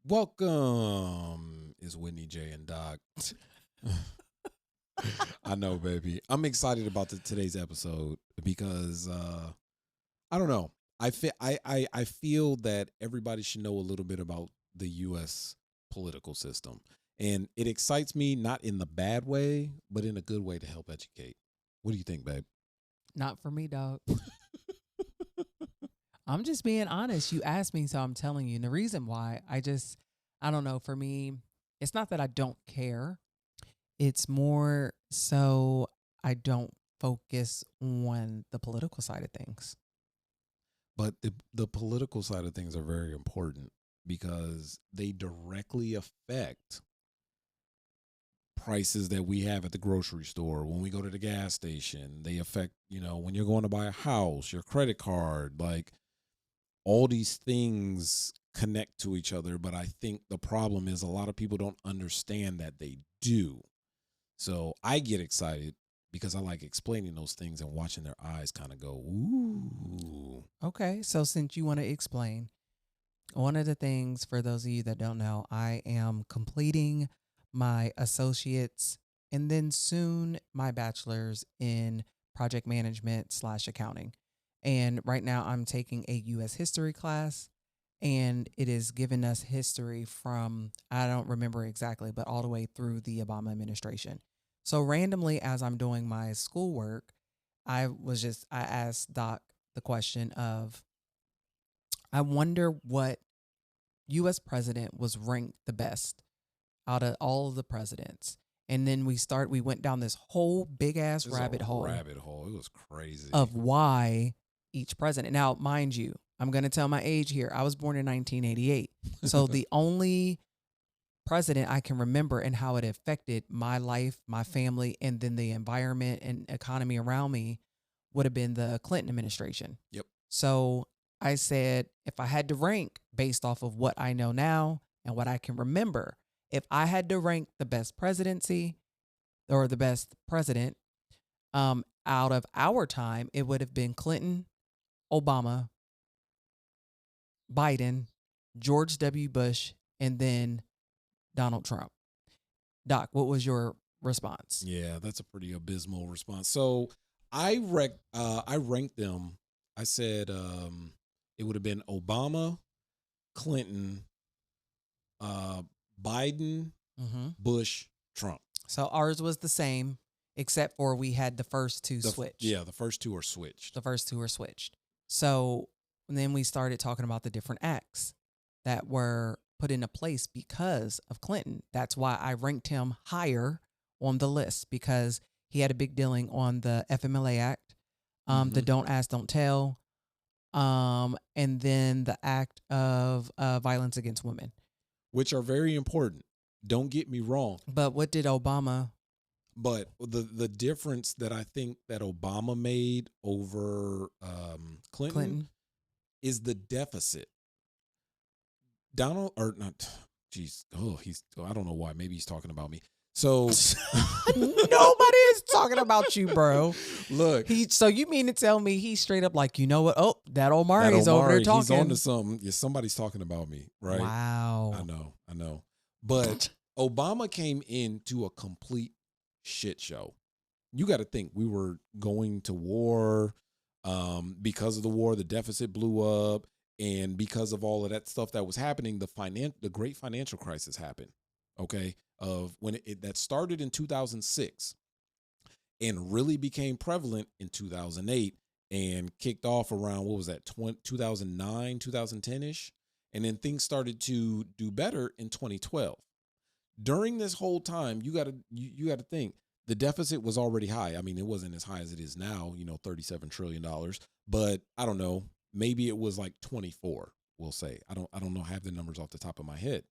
Welcome is Whitney J and Doc. I know, baby. I'm excited about today's episode because I don't know. I feel that everybody should know a little bit about the U.S. political system, and it excites me not in the bad way, but in a good way to help educate. What do you think, babe? Not for me, dog. I'm just being honest. You asked me, so I'm telling you. And the reason why, I don't know. For me, it's not that I don't care. It's more so I don't focus on the political side of things. But the political side of things are very important because they directly affect prices that we have at the grocery store, when we go to the gas station. They affect, when you're going to buy a house, your credit card, like all these things connect to each other. But I think the problem is a lot of people don't understand that they do. So I get excited because I like explaining those things and watching their eyes kind of go, ooh. Okay, so since you want to explain, one of the things for those of you that don't know, I am completing my associates and then soon my bachelor's in project management slash accounting. And right now I'm taking a US history class and it is giving us history from, I don't remember exactly, but all the way through the Obama administration. So randomly, as I'm doing my schoolwork, I asked Doc the question of, I wonder what US president was ranked the best out of all of the presidents. And then we went down this whole big ass It's a rabbit hole rabbit hole. It was crazy. of why each president. Now, mind you, I'm going to tell my age here. I was born in 1988. So the only president I can remember and how it affected my life, my family, and then the environment and economy around me would have been the Clinton administration. Yep. So I said, if I had to rank based off of what I know now and what I can remember, if I had to rank the best presidency or the best president out of our time, it would have been Clinton, Obama, Biden, George W. Bush, and then Donald Trump. Doc, what was your response? Yeah, that's a pretty abysmal response. So I ranked them. I said it would have been Obama, Clinton, uh, Biden, Mm-hmm. Bush, Trump. So ours was the same, except for we had the first two switched. Yeah, the first two are switched. The first two were switched. So then we started talking about the different acts that were put into place because of Clinton. That's why I ranked him higher on the list, because he had a big dealing on the FMLA Act, the Don't Ask, Don't Tell, and then the act of violence against women. Which are very important. Don't get me wrong. But what did Obama? But the difference that I think that Obama made over Clinton is the deficit. Donald, or not, geez, I don't know why. Maybe he's talking about me. So Nobody is talking about you, bro. Look, So you mean to tell me he's straight up like, you know what? Oh, that Omari is over there talking. He's on to something. Yeah, somebody's talking about me, right? Wow. I know. But Obama came into a complete shit show. You got to think, we were going to war. Because of the war, the deficit blew up, and because of all of that stuff that was happening, the great financial crisis happened. Okay, of when that started in 2006 and really became prevalent in 2008 and kicked off around, what was that, 2009, 2010ish, and then things started to do better in 2012. During this whole time, you got to think, the deficit was already high. I mean, it wasn't as high as it is now, $37 trillion, but I don't know, maybe it was like 24, we'll say. I don't know, have the numbers off the top of my head.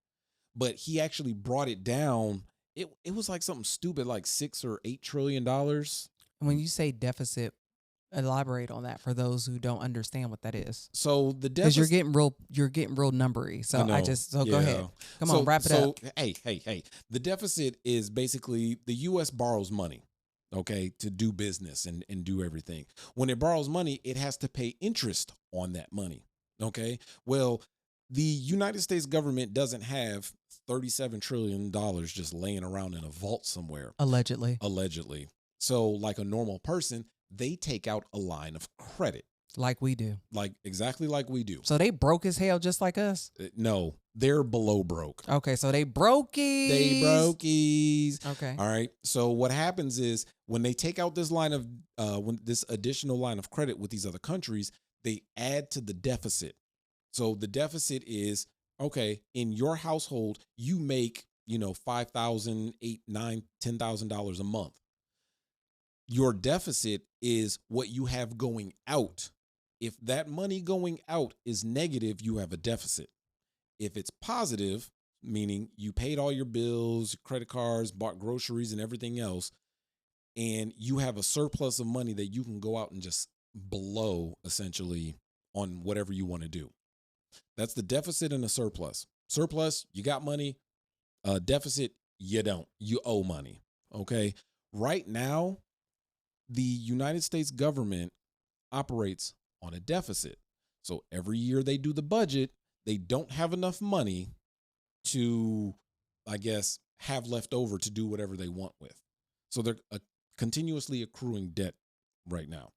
But he actually brought it down. It was like something stupid, like $6 or $8 trillion. When you say deficit, elaborate on that for those who don't understand what that is. So the Because deficit, you're getting real numbery. So go yeah. ahead. Come on, wrap it up. Hey. The deficit is basically the U.S. borrows money, okay, to do business and do everything. When it borrows money, it has to pay interest on that money, okay? Well, The United States government doesn't have $37 trillion just laying around in a vault somewhere, Allegedly. allegedly. So, like a normal person, they take out a line of credit, Like we do. like exactly like we do. So they broke as hell just like us? No, they're below broke. Okay, so they brokies. They brokies. Okay. All right. So what happens is when they take out this line of when this additional line of credit with these other countries, they add to the deficit. So the deficit is okay, in your household, you make, $5,000, $8,000, $9,000, $10,000 a month. Your deficit is what you have going out. If that money going out is negative, you have a deficit. If it's positive, meaning you paid all your bills, credit cards, bought groceries and everything else, and you have a surplus of money that you can go out and just blow essentially on whatever you want to do. That's the deficit and a surplus. Surplus, you got money. Deficit, you don't. You owe money. Okay. Right now, the United States government operates on a deficit. So every year they do the budget, they don't have enough money to, I guess, have left over to do whatever they want with. So they're continuously accruing debt right now.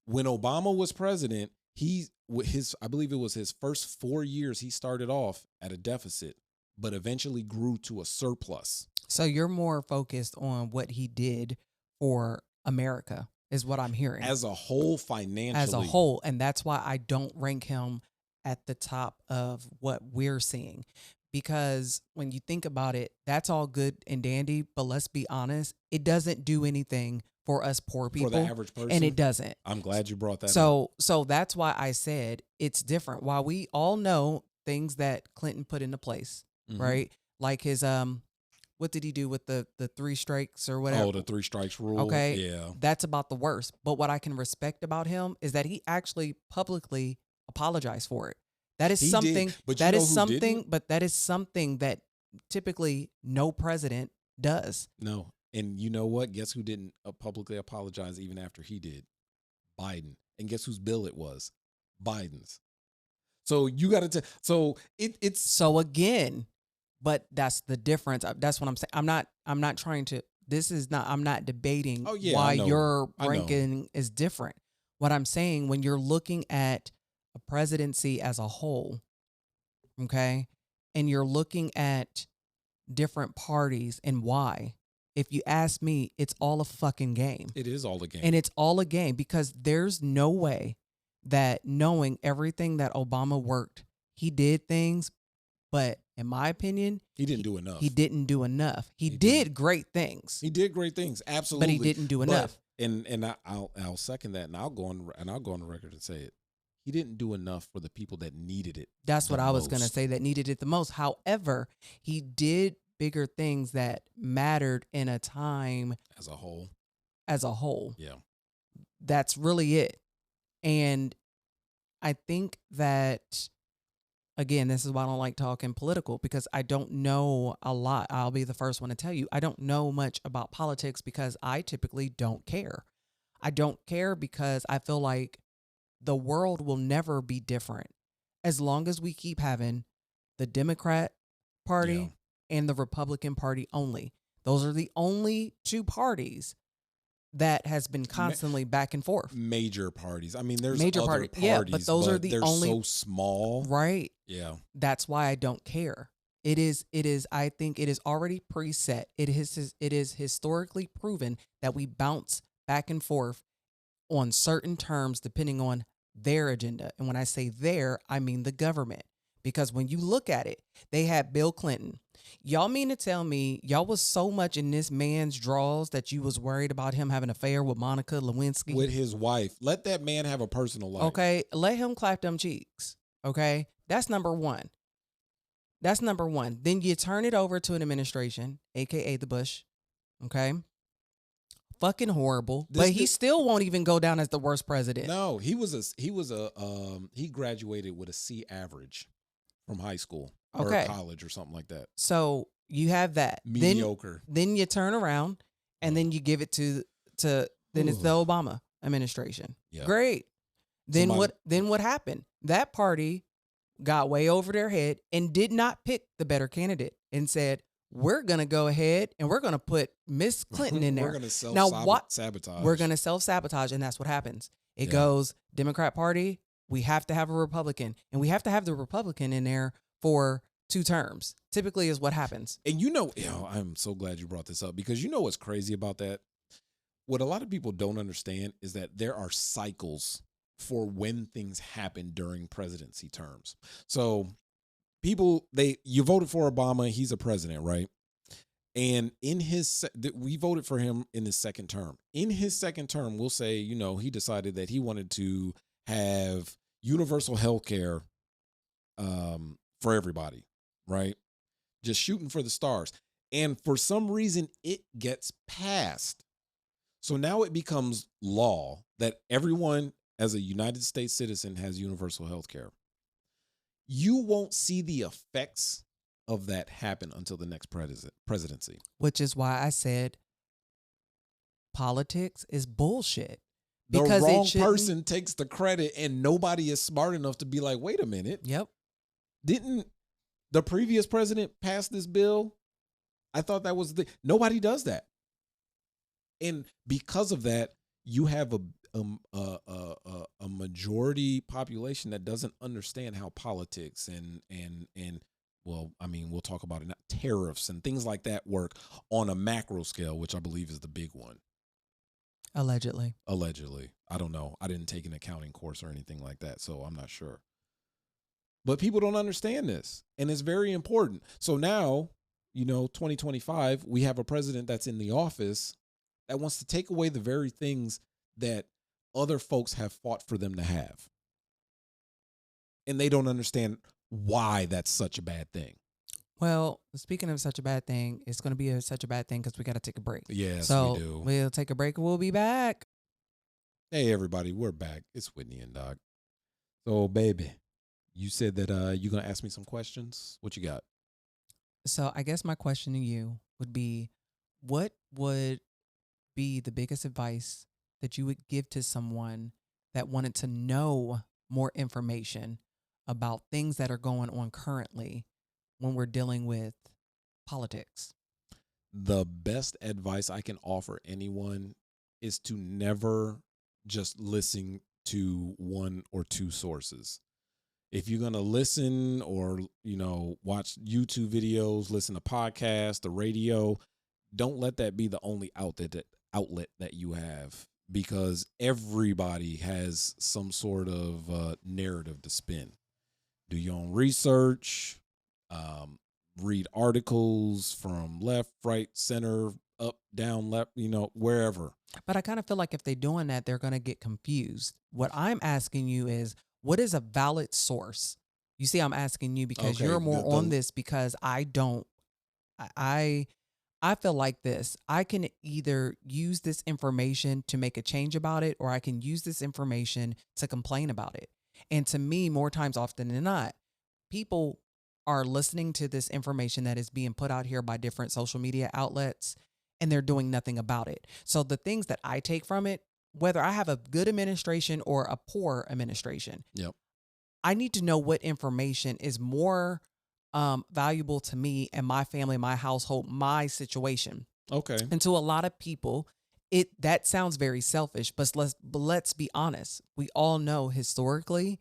When Obama was president, I believe it was his first 4 years, he started off at a deficit, but eventually grew to a surplus. So you're more focused on what he did for America, is what I'm hearing. As a whole, financially. As a whole. And that's why I don't rank him at the top of what we're seeing. Because when you think about it, that's all good and dandy. But let's be honest, it doesn't do anything for us poor people. For the average person. And it doesn't. I'm glad you brought that up. So that's why I said it's different. While we all know things that Clinton put into place, right? Like his what did he do with the 3 strikes or whatever? Oh, the 3 strikes rule. Okay. Yeah. That's about the worst. But what I can respect about him is that he actually publicly apologized for it. That is something, but that is something that typically no president does. No. And you know what? Guess who didn't publicly apologize even after he did? Biden. And guess whose bill it was? Biden's. So you got to it's so again, but that's the difference. That's what I'm saying. I'm not trying to, I'm not debating why your ranking is different. What I'm saying, when you're looking at a presidency as a whole, okay, and you're looking at different parties and why, if you ask me, it's all a fucking game. It is all a game. And it's all a game because there's no way that, knowing everything that Obama worked, he did things, but in my opinion, he didn't do enough. He didn't do enough. He did great things. He did great things, absolutely. But he didn't do enough. And I'll second that, and I'll go on the record and say it. He didn't do enough for the people that needed it. That's what I was going to say, that needed it the most. However, he did bigger things that mattered in a time as a whole. Yeah. That's really it. And I think that, again, this is why I don't like talking political, because I don't know a lot. I'll be the first one to tell you, I don't know much about politics because I typically don't care. I don't care because I feel like the world will never be different as long as we keep having the Democrat Party and the Republican Party only. Those are the only 2 parties that has been constantly back and forth. Major parties. I mean, there's major other parties, yeah, but those are the they're only, so small. Right. Yeah. That's why I don't care. It is, I think it is already preset. It is historically proven that we bounce back and forth on certain terms depending on their agenda. And when I say their, I mean the government. Because when you look at it, they had Bill Clinton. Y'all mean to tell me y'all was so much in this man's draws that you was worried about him having an affair with Monica Lewinsky? With his wife. Let that man have a personal life. Okay, let him clap them cheeks. Okay, that's number one. Then you turn it over to an administration, aka the Bush. Okay, fucking horrible. But he still won't even go down as the worst president. No, he graduated with a C average from high school or college or something like that. So you have that mediocre. Then you turn around and then you give it to then it's the Obama administration. Yep. Great. Then what happened? That party got way over their head and did not pick the better candidate and said, we're going to go ahead and we're going to put Miss Clinton in there. We're going to Now, what? self-sabotage. We're going to self-sabotage, and that's what happens. It Yeah. goes, Democrat Party, we have to have a Republican, and we have to have the Republican in there for 2 terms. Typically is what happens. And I'm so glad you brought this up, because you know what's crazy about that? What a lot of people don't understand is that there are cycles for when things happen during presidency terms. So you voted for Obama, he's a president, right? And we voted for him in his second term. In his second term, we'll say, he decided that he wanted to have universal health care for everybody, right? Just shooting for the stars. And for some reason, it gets passed. So now it becomes law that everyone as a United States citizen has universal health care. You won't see the effects of that happen until the next presidency. Which is why I said politics is bullshit. The Because wrong person takes the credit, and nobody is smart enough to be like, wait a minute. Yep. Didn't the previous president pass this bill? I thought that was nobody does that. And because of that, you have a majority population that doesn't understand how politics and well, I mean, we'll talk about it now, tariffs and things like that work on a macro scale, which I believe is the big one. Allegedly. I don't know. I didn't take an accounting course or anything like that, so I'm not sure. But people don't understand this, and it's very important. So now, 2025, we have a president that's in the office that wants to take away the very things that other folks have fought for them to have. And they don't understand why that's such a bad thing. Well, speaking of such a bad thing, it's going to be such a bad thing because we got to take a break. Yes, so we do. We'll take a break and we'll be back. Hey, everybody, we're back. It's Whitney and Doc. So, baby, you said that you're going to ask me some questions. What you got? So I guess my question to you would be, what would be the biggest advice that you would give to someone that wanted to know more information about things that are going on currently when we're dealing with politics? The best advice I can offer anyone is to never just listen to one or two sources. If you're going to listen or, watch YouTube videos, listen to podcasts, the radio, don't let that be the only outlet that you have, because everybody has some sort of narrative to spin. Do your own research, read articles from left, right, center, up, down, left, wherever. But I kind of feel like if they're doing that, they're going to get confused. What I'm asking you is, what is a valid source? You see, I'm asking you because you're more on this, because I don't. I feel like this. I can either use this information to make a change about it, or I can use this information to complain about it. And to me, more times often than not, people are listening to this information that is being put out here by different social media outlets, and they're doing nothing about it. So the things that I take from it, whether I have a good administration or a poor administration, yep, I need to know what information is more valuable to me and my family, my household, my situation. Okay. And to a lot of people, that sounds very selfish, but let's be honest. We all know historically,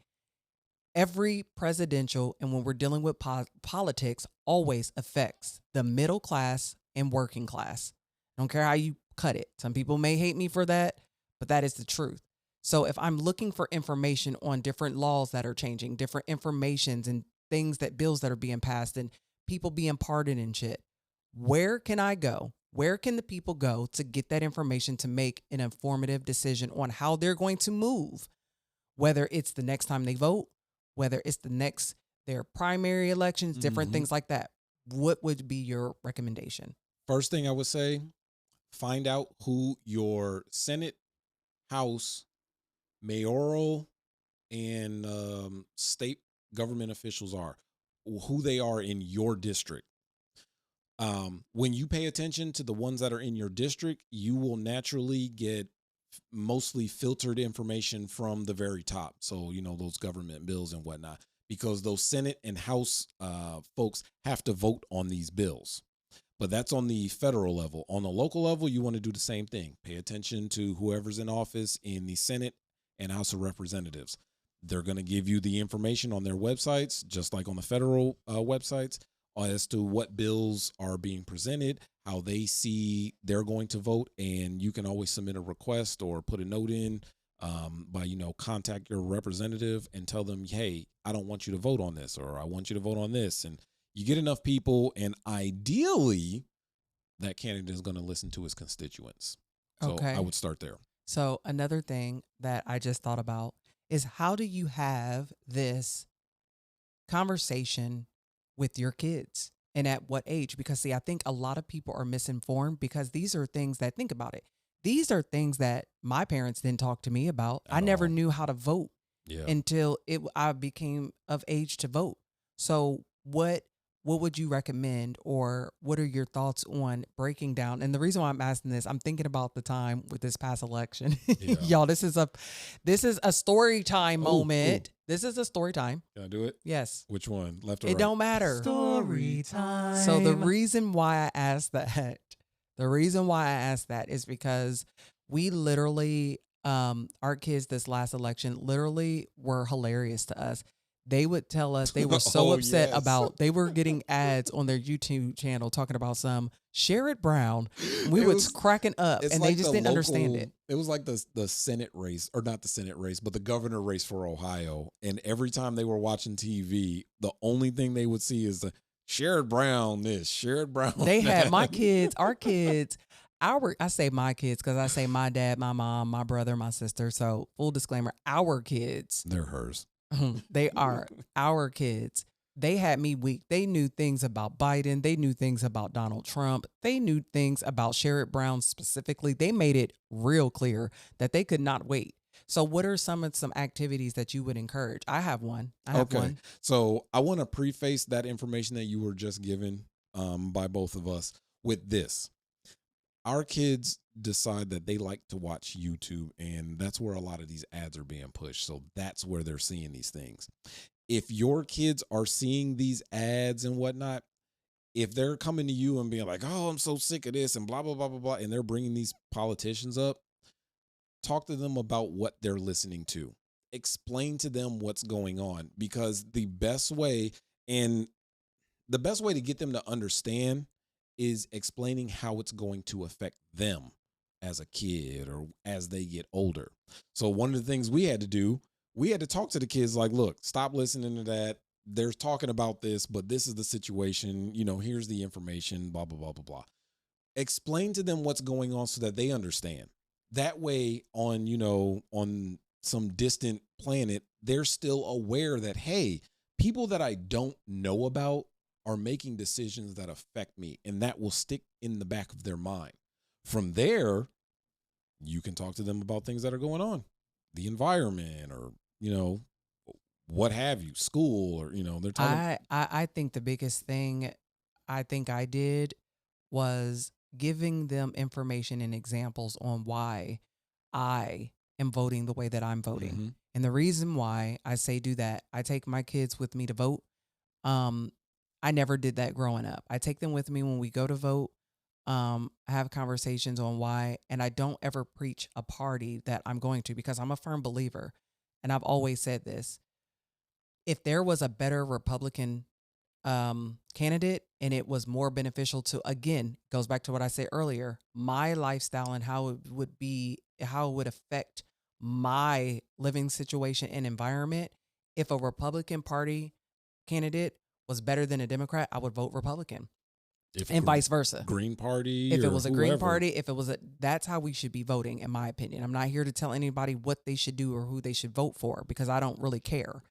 every presidential, and when we're dealing with politics, always affects the middle class and working class. I don't care how you cut it. Some people may hate me for that, but that is the truth. So if I'm looking for information on different laws that are changing, different informations and things, that bills that are being passed and people being pardoned and shit, where can I go? Where can the people go to get that information to make an informative decision on how they're going to move? Whether it's the next time they vote, whether it's their primary elections, different things like that. What would be your recommendation? First thing I would say, find out who your Senate, House, mayoral, and state government officials are, who they are in your district. When you pay attention to the ones that are in your district, you will naturally get mostly filtered information from the very top. So, those government bills and whatnot, because those Senate and House folks have to vote on these bills. But that's on the federal level. On the local level, you want to do the same thing. Pay attention to whoever's in office in the Senate and House of Representatives. They're going to give you the information on their websites, just like on the federal websites, as to what bills are being presented, how they see they're going to vote. And you can always submit a request or put a note in by, contact your representative and tell them, hey, I don't want you to vote on this, or I want you to vote on this. And you get enough people, and ideally, that candidate is going to listen to his constituents. So Okay. I would start there. So another thing that I just thought about is, how do you have this conversation with your kids, and at what age? Because see, I think a lot of people are misinformed, because these are things that, think about it, these are things that my parents didn't talk to me about. I never knew how to vote until I became of age to vote. So what would you recommend, or what are your thoughts on breaking down? And the reason why I'm asking this, I'm thinking about the time with this past election. Y'all, this is a story time moment. This is a story time. Can I do it? Yes. Which one? Left or It right? don't matter. Story time. So the reason why I asked that is because we literally, our kids this last election literally were hilarious to us. They would tell us they were so upset about, they were getting ads on their YouTube channel talking about some Sherrod Brown. We was cracking up, and they just didn't understand it. It was like the Senate race, or not the Senate race, but the governor race for Ohio. And every time they were watching TV, the only thing they would see is the Sherrod Brown this, Sherrod Brown They that. had I say my kids because I say my dad, my mom, my brother, my sister. So full disclaimer, our kids. They're hers. They are our kids. They had me weak. They knew things about Biden. They knew things about Donald Trump. They knew things about Sherrod Brown specifically. They made it real clear that they could not wait. So what are some activities that you would encourage? I have one. One. So I want to preface that information that you were just given by both of us with this. Our kids decide that they like to watch YouTube, and that's where a lot of these ads are being pushed. So that's where they're seeing these things. If your kids are seeing these ads and whatnot, if they're coming to you and being like, oh, I'm so sick of this and blah, blah, blah, blah, blah, and they're bringing these politicians up, talk to them about what they're listening to. Explain to them what's going on, because the best way to get them to understand is explaining how it's going to affect them as a kid or as they get older. So one of the things we had to do, we had to talk to the kids like, look, stop listening to that. They're talking about this, but this is the situation. Here's the information, blah, blah, blah, blah, blah. Explain to them what's going on so that they understand. That way on some distant planet, they're still aware that, hey, people that I don't know about are making decisions that affect me, and that will stick in the back of their mind. From there, you can talk to them about things that are going on, the environment, or, what have you, school, or, they're talking. I think the biggest thing I think I did was giving them information and examples on why I am voting the way that I'm voting. Mm-hmm. And the reason why I say do that, I take my kids with me to vote. I never did that growing up. I take them with me when we go to vote. I have conversations on why, and I don't ever preach a party that I'm going to, because I'm a firm believer, and I've always said this. If there was a better Republican candidate and it was more beneficial to, again, goes back to what I said earlier, my lifestyle and how it would affect my living situation and environment. If a Republican Party candidate was better than a Democrat, I would vote Republican, and vice versa. Green Party. If it was a whoever. Green Party, that's how we should be voting, in my opinion. I'm not here to tell anybody what they should do or who they should vote for, because I don't really care.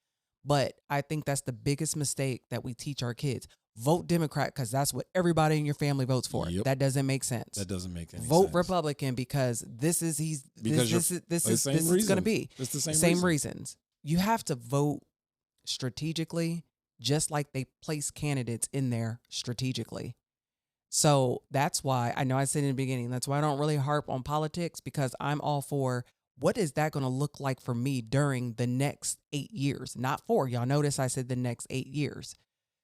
But I think that's the biggest mistake that we teach our kids. Vote Democrat because that's what everybody in your family votes for. Yep. That doesn't make sense. That doesn't make any sense. Vote Republican because this is going to be. It's the same reasons. You have to vote strategically, just like they place candidates in there strategically. So that's why I know I said in the beginning, that's why I don't really harp on politics, because I'm all for what is that going to look like for me during the next 8 years? Not 4. Y'all notice I said the next 8 years.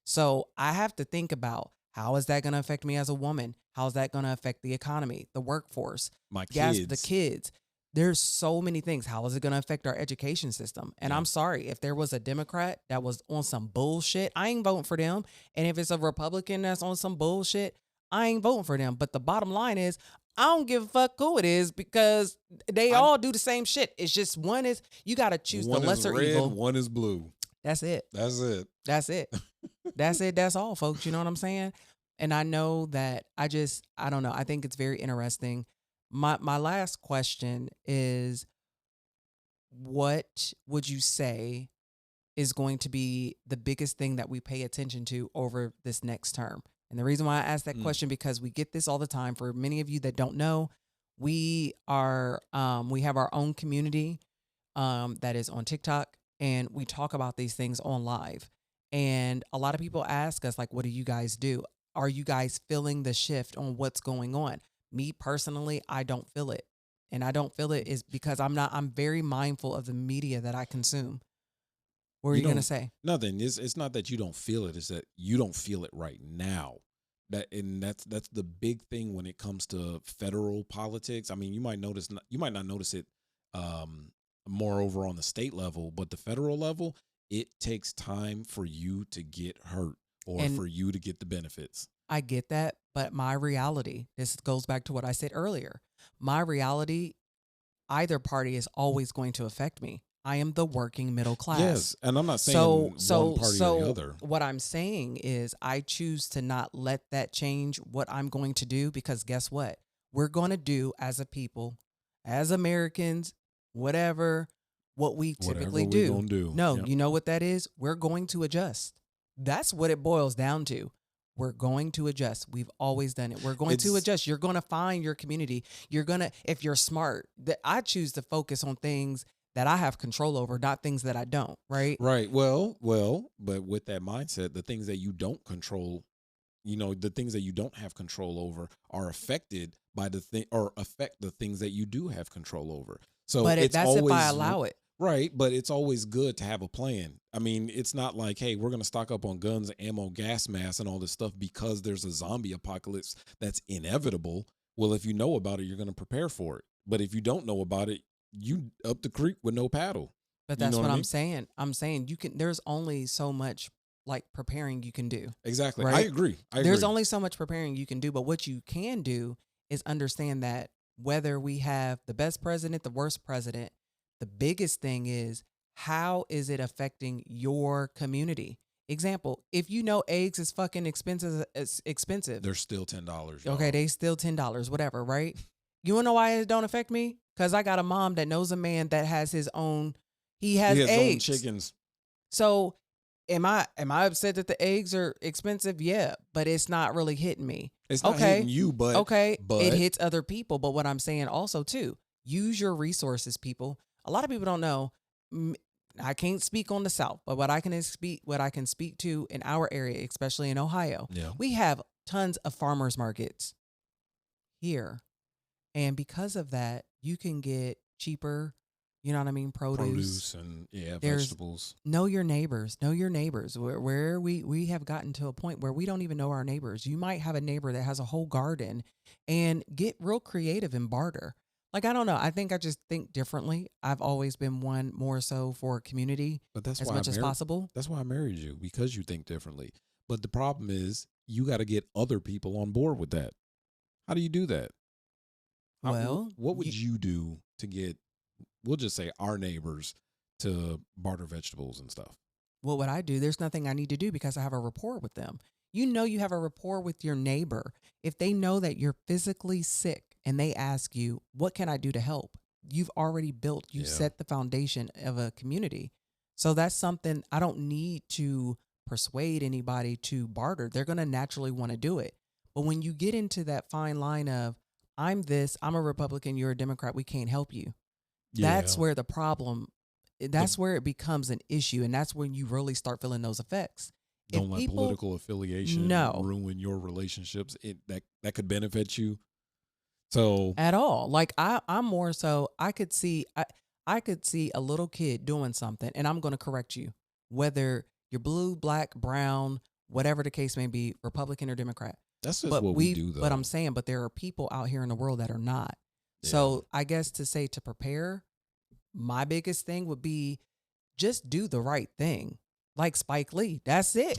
So I have to think about, how is that going to affect me as a woman? How is that going to affect the economy, the workforce, My the kids. kids? There's so many things. How is it going to affect our education system? And Yeah. I'm sorry, if there was a Democrat that was on some bullshit, I ain't voting for them. And if it's a Republican that's on some bullshit, I ain't voting for them. But the bottom line is, I don't give a fuck who it is, because they all do the same shit. It's just one is, you got to choose One the lesser is red, evil. one is blue. That's it. That's it. That's it. That's it. That's all, folks. You know what I'm saying? And I know that I don't know. I think it's very interesting. My last question is, what would you say is going to be the biggest thing that we pay attention to over this next term? And the reason why I asked that question, because we get this all the time. For many of you that don't know, we have our own community that is on TikTok, and we talk about these things on live. And a lot of people ask us, like, what do you guys do? Are you guys feeling the shift on what's going on? Me personally, I don't feel it. And I don't feel it is because I'm very mindful of the media that I consume. What are you going to say? Nothing. It's not that you don't feel it. It's that you don't feel it right now. That's the big thing when it comes to federal politics. I mean, you might not notice it more over on the state level, but the federal level, it takes time for you to get hurt or for you to get the benefits. I get that, but my reality, this goes back to what I said earlier. My reality, either party is always going to affect me. I am the working middle class. Yes, and I'm not saying one party or the other. What I'm saying is, I choose to not let that change what I'm going to do, because guess what? We're going to do as a people, as Americans, whatever we typically do. Gonna do. No, You know what that is? We're going to adjust. That's what it boils down to. We're going to adjust. We've always done it. We're going to adjust. You're going to find your community. If you're smart, I choose to focus on things that I have control over, not things that I don't, right? Right. Well, but with that mindset, the things that you don't control, the things that you don't have control over are affected by affect the things that you do have control over. So but it's that's always, if I allow it. Right, but it's always good to have a plan. I mean, it's not like, hey, we're going to stock up on guns, ammo, gas masks, and all this stuff because there's a zombie apocalypse that's inevitable. Well, if you know about it, you're going to prepare for it. But if you don't know about it, you up the creek with no paddle. But that's what I'm saying. I'm saying there's only so much like preparing you can do. Exactly. Right? I agree. There's only so much preparing you can do. But what you can do is understand that whether we have the best president, the worst president, the biggest thing is, how is it affecting your community? Example, if you know eggs is fucking expensive, They're still $10. Okay, they still $10, whatever, right? You wanna know why it don't affect me? Because I got a mom that knows a man that has his own. He has eggs. Own chickens. So, am I upset that the eggs are expensive? Yeah, but it's not really hitting me. It's not hitting you, but it hits other people. But what I'm saying also too, use your resources, people. A lot of people don't know. I can't speak on the South, but what I can speak to in our area, especially in Ohio, we have tons of farmers markets here, and because of that, you can get cheaper. You know what I mean? Produce and vegetables. Know your neighbors. Know your neighbors. Where we have gotten to a point where we don't even know our neighbors. You might have a neighbor that has a whole garden, and get real creative and barter. Like, I don't know. I think I just think differently. I've always been one more so for community, but that's as why much as possible. That's why I married you, because you think differently. But the problem is, you got to get other people on board with that. How do you do that? Well, what would you do to get, we'll just say, our neighbors to barter vegetables and stuff? What would I do? There's nothing I need to do because I have a rapport with them. You have a rapport with your neighbor. If they know that you're physically sick and they ask you, what can I do to help? You've already set the foundation of a community. So that's something I don't need to persuade anybody to barter. They're going to naturally want to do it. But when you get into that fine line of, I'm a Republican, you're a Democrat, we can't help you. That's where the problem, that's where it becomes an issue. And that's when you really start feeling those effects. Don't let political affiliation ruin your relationships. That could benefit you. So at all. Like I'm more so I could see a little kid doing something, and I'm going to correct you, whether you're blue, black, brown, whatever the case may be, Republican or Democrat. that's just what we do, though. But I'm saying, but there are people out here in the world that are not. Yeah. So I guess to prepare, my biggest thing would be just do the right thing. Like Spike Lee. That's it.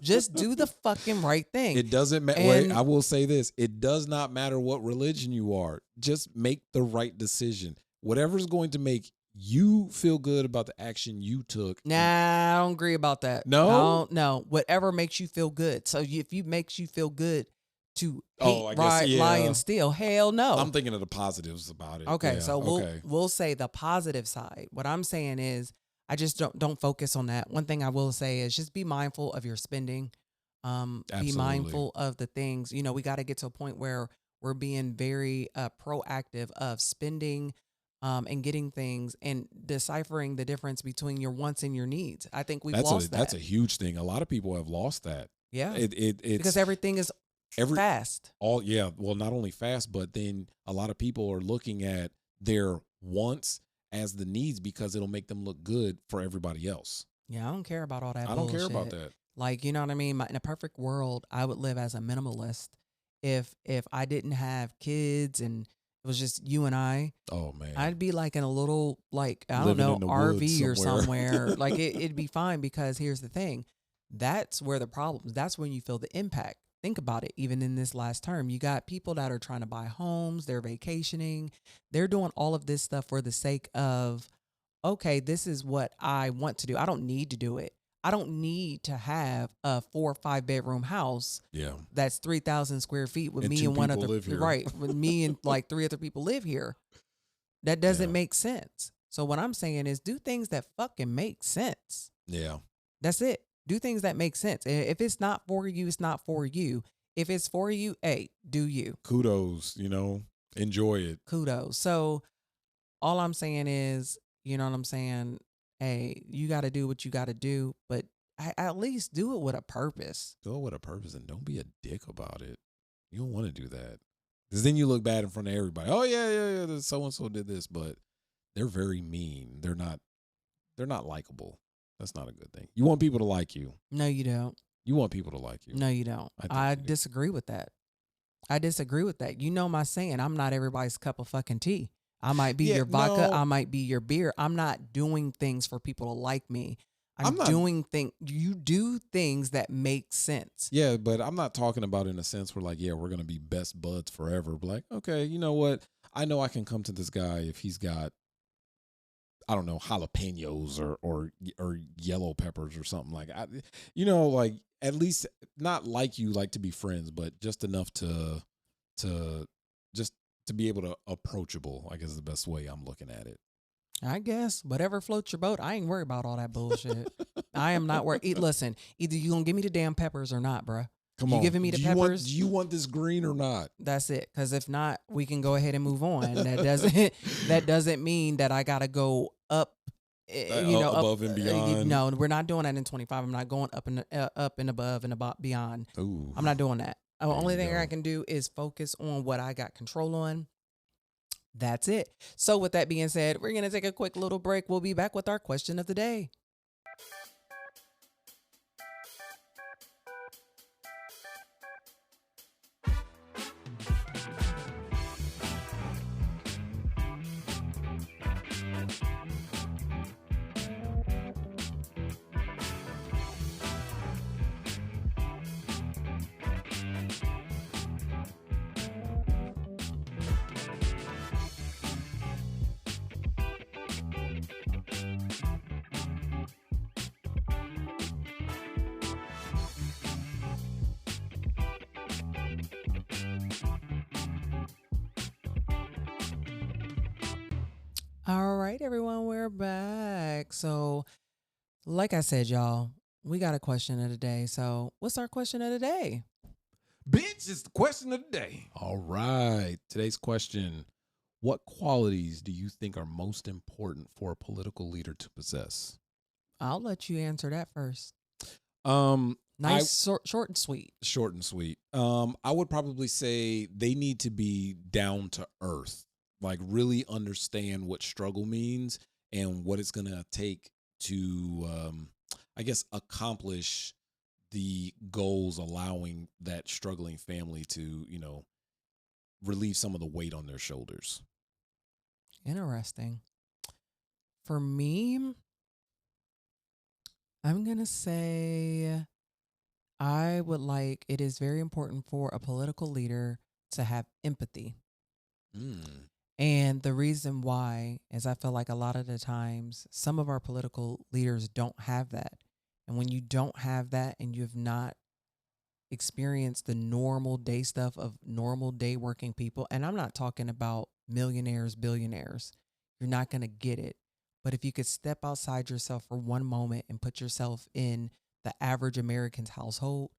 Just do the fucking right thing. It doesn't matter. Wait, I will say this. It does not matter what religion you are. Just make the right decision. Whatever's going to make you feel good about the action you took. Nah, I don't agree about that. No? No. Whatever makes you feel good. So if you makes you feel good to Oh, I hate, guess, ride, yeah. lie, and steal, hell no. I'm thinking of the positives about it. Okay, Yeah, so we'll say the positive side. What I'm saying is, I just don't focus on that. One thing I will say is just be mindful of your spending. Be Absolutely. mindful of the things. You know, we got to get to a point where we're being very proactive of spending and getting things and deciphering the difference between your wants and your needs. I think we've lost that. That's a huge thing. A lot of people have lost that. Yeah, It's because everything is fast. Well, not only fast, but then a lot of people are looking at their wants as the needs because it'll make them look good for everybody else. Yeah, I don't care about all that. I don't care bullshit. about that. Like, you know what I mean? In a perfect world, I would live as a minimalist if I didn't have kids and it was just you and I. Oh man, I'd be like in a little, like, I don't Living know, in the RV woods or somewhere. somewhere. Like it'd be fine because here's the thing. That's where the problems, that's when you feel the impact. Think about it. Even in this last term, you got people that are trying to buy homes, they're vacationing, they're doing all of this stuff for the sake of, okay, this is what I want to do. I don't need to do it. I don't need to have a 4 or 5 bedroom house yeah. that's 3,000 square feet with And me 2 and one people other, live here. right? With me and like 3 other people live here. That doesn't Yeah. make sense. So what I'm saying is do things that fucking make sense. Yeah. That's it. Do things that make sense. If it's not for you, it's not for you. If it's for you, hey, do you. Kudos, enjoy it. Kudos. So all I'm saying is, you know what I'm saying? Hey, you got to do what you got to do, but at least do it with a purpose. Go with a purpose and don't be a dick about it. You don't want to do that. Because then you look bad in front of everybody. Oh, yeah, so-and-so did this, but they're very mean. They're not likable. That's not a good thing. You want people to like you. No, you don't. You want people to like you. No, you don't. I think I you do. disagree with that. I disagree with that. You know my saying, I'm not everybody's cup of fucking tea. I might be Yeah, your vodka. no. I might be your beer. I'm not doing things for people to like me. I'm not- You do things that make sense. Yeah, but I'm not talking about in a sense where like, yeah, we're going to be best buds forever. But like, okay, you know what? I know I can come to this guy if he's got, I don't know, jalapenos or yellow peppers or something like like at least not like you like to be friends, but just enough to just to be able to approachable, I guess is the best way I'm looking at it. I guess whatever floats your boat. I ain't worried about all that bullshit. I am not worried. Listen, either you gonna give me the damn peppers or not, bruh. Come You on. giving me the Do you want- peppers? do you want this green or not? That's it. Because if not, we can go ahead and move on. That doesn't mean that I gotta go up. Above and beyond. No, we're not doing that in 25. I'm not going up and above and about beyond. Ooh. I'm not doing that. The There only you thing go. I can do is focus on what I got control on. That's it. So with that being said, we're gonna take a quick little break. We'll be back with our question of the day. All right, everyone, we're back. So, like I said, y'all, we got a question of the day. So, what's our question of the day? Bitch, it's the question of the day. All right. Today's question: what qualities do you think are most important for a political leader to possess? I'll let you answer that first. Nice, short and sweet. Short and sweet. I would probably say they need to be down to earth, like really understand what struggle means and what it's going to take to, I guess, accomplish the goals, allowing that struggling family to, relieve some of the weight on their shoulders. Interesting. For me, I'm going to say it is very important for a political leader to have empathy. Mm. And the reason why is I feel like a lot of the times some of our political leaders don't have that. And when you don't have that and you have not experienced the normal day stuff of normal day working people, and I'm not talking about millionaires, billionaires, you're not going to get it. But if you could step outside yourself for one moment and put yourself in the average American's household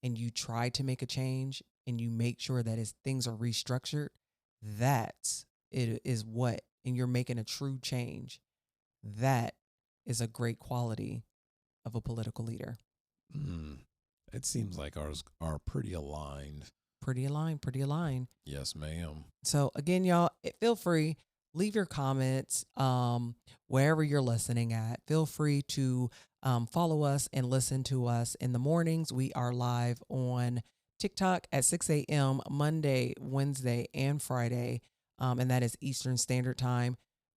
and you try to make a change and you make sure that things are restructured, that's it is what, and you're making a true change. That is a great quality of a political leader. It seems like ours are pretty aligned. Pretty aligned. Yes, ma'am. So again, y'all, feel free, leave your comments wherever you're listening at. Feel free to follow us and listen to us in the mornings. We are live on TikTok at 6 a.m. Monday, Wednesday, and Friday. And that is Eastern Standard Time.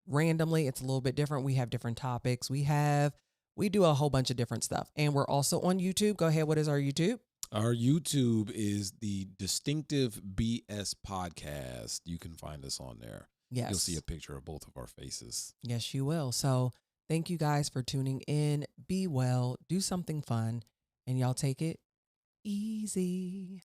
Randomly, it's a little bit different. We have different topics. We do a whole bunch of different stuff. And we're also on YouTube. Go ahead. What is our YouTube? Our YouTube is the Distinctive BS Podcast. You can find us on there. Yes. You'll see a picture of both of our faces. Yes, you will. So thank you guys for tuning in. Be well. Do something fun. And y'all take it easy.